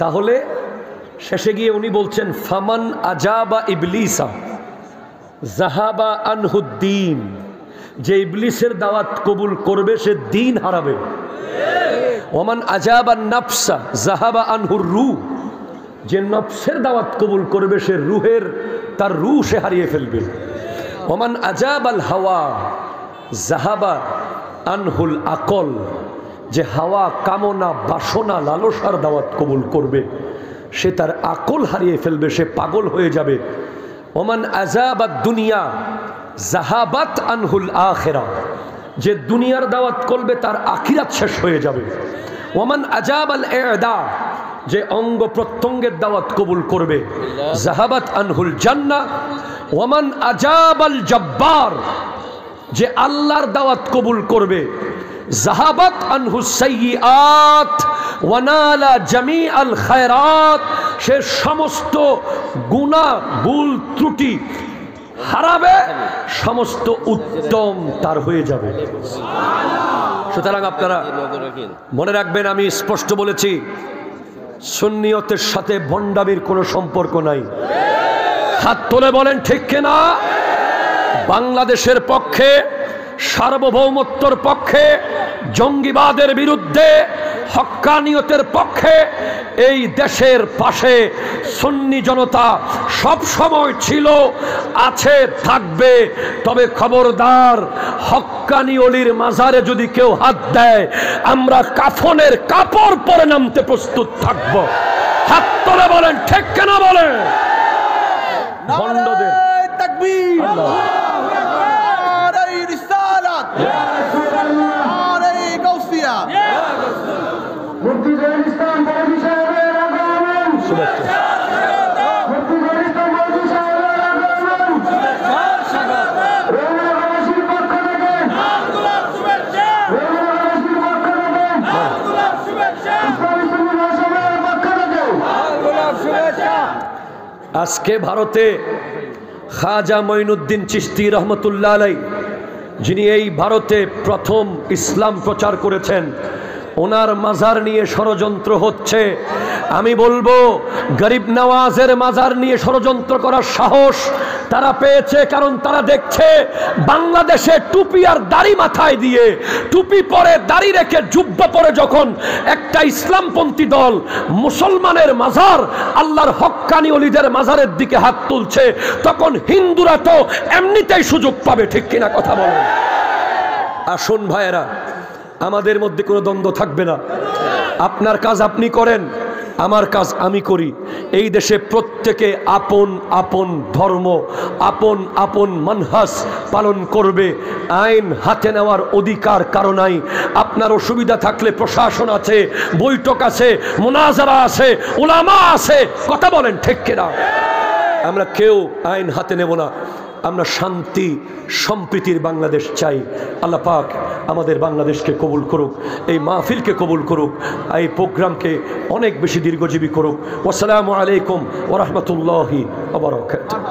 তাহলে শেষে গিয়ে উনি বলছেন ফামান আজাবা ইবলিসা জাহাবা আনহুদ্দিন, যে ইবলিসের দাওয়াত কবুল করবে সে দিন হারাবে। ওমান আজাবা নাফসা জাহাবা আনহুর রূহ, যে নফসের দাওয়াত কবুল করবে সে রুহের তার রূহ সে হারিয়ে ফেলবে। ওমান আজাবাল হাওয়া জাহাবা আনহুল আকল, যে হাওয়া কামনা বাসনা লালসার দাওয়াত কবুল করবে সে তার আকল হারিয়ে ফেলবে, সে পাগল হয়ে যাবে। ওমান আজাবাদ দুনিয়া জাহাবাত আনহুল আখিরা, যে দুনিয়ার দাওয়াত করবে তার আখিরাত শেষ হয়ে যাবে। ওমান আজাবাল ইদা, যে অঙ্গ প্রত্যঙ্গের দাওয়াত কবুল করবে জাহাবাত আনহুল জান্নাহ। ওমান আজাবাল জব্বার, যে আল্লাহর দাওয়াত কবুল করবে জাহাবাত আনহুস সাইয়্যাত ওয়া নালা জামিআল খায়রাত, সে সমস্ত গুনাহ ভুল ত্রুটি হারাবে, সমস্ত উত্তম তার হয়ে যাবে। সুতরাং আপনারা মনে রাখবেন, আমি স্পষ্ট বলেছি সুন্নিয়তের সাথে ভণ্ডামির কোনো সম্পর্ক নাই। হাত তুলে বলেন ঠিক কিনা? বাংলাদেশের পক্ষে, সার্বভৌমত্বর পক্ষে, জঙ্গিবাদের বিরুদ্ধে, হক্কানিয়তের পক্ষে এই দেশের পাশে সুন্নি জনতা সব সময় ছিল, আছে, থাকবে। তবে খবরদার, হক্কানি অলির মাজারে যদি কেউ হাত দেয় আমরা কাফনের কাপড় পরে নামতে প্রস্তুত থাকব। হাত তুলে বলেন ঠিক কিনা? বলেন ভণ্ডদের তাকবীর, নারে রিসালাত, নারে গাউসিয়া। মুক্তিযুদ্ধের ইসলাম বড় সাহেবের আগমন, শুভেচ্ছা। মুক্তিযুদ্ধের ইসলাম বড় সাহেবের আগমন, রৌনকবাসীর পক্ষ থেকে আন্দোলন শুভেচ্ছা, রৌনকবাসীর পক্ষ থেকে আন্দোলন শুভেচ্ছা, ইসলামী সুন্নি মহাসভার পক্ষ থেকে আন্দোলন শুভেচ্ছা। আজকে ভারতে খাজা মঈনুদ্দিন চিশতি রহমতুল্লাহ আলাইহি, যিনি এই ভারতে প্রথম ইসলাম প্রচার করেছেন, ওনার মাজার নিয়ে ষড়যন্ত্র হচ্ছে। আমি বলবো গরিব নওয়াজের মাজার নিয়ে ষড়যন্ত্র করার সাহস তারা পেয়েছে, কারণ তারা দেখছে বাংলাদেশে টুপি আর দাড়ি মাথায় দিয়ে, টুপি পরে দাড়ি রেখে জুব্বা পরে যখন একটা ইসলামপন্থী দল মুসলমানের মাজার, আল্লাহর হক্কানি ওলিদের মাজারের দিকে হাত তুলছে, তখন হিন্দুরা তো এমনিতেই সুযোগ পাবে। ঠিক কিনা কথা বলেন? আসুন ভাইয়েরা, আমাদের মধ্যে কোনো দ্বন্দ্ব থাকবে না। আপনার কাজ আপনি করেন, আমার কাজ আমি করি। এই দেশে প্রত্যেকে আপন আপন ধর্ম, আপন আপন মানহাজ পালন করবে। আইন হাতে নেওয়ার অধিকার কারো নাই। আপনার অসুবিধা থাকলে প্রশাসন আছে, বৈঠক আছে, মুনাজারা আছে, উলামা আছে। কথা বলেন ঠিক কিনা? আমরা কেউ আইন হাতে নেব না। আমরা শান্তি সম্প্রীতির বাংলাদেশ চাই। আল্লাহ পাক আমাদের বাংলাদেশকে কবুল করুক, এই মাহফিলকে কবুল করুক, এই প্রোগ্রামকে অনেক বেশি দীর্ঘজীবী করুক। আসসালামু আলাইকুম ওয়া রাহমাতুল্লাহি ওয়া বারাকাতুহু।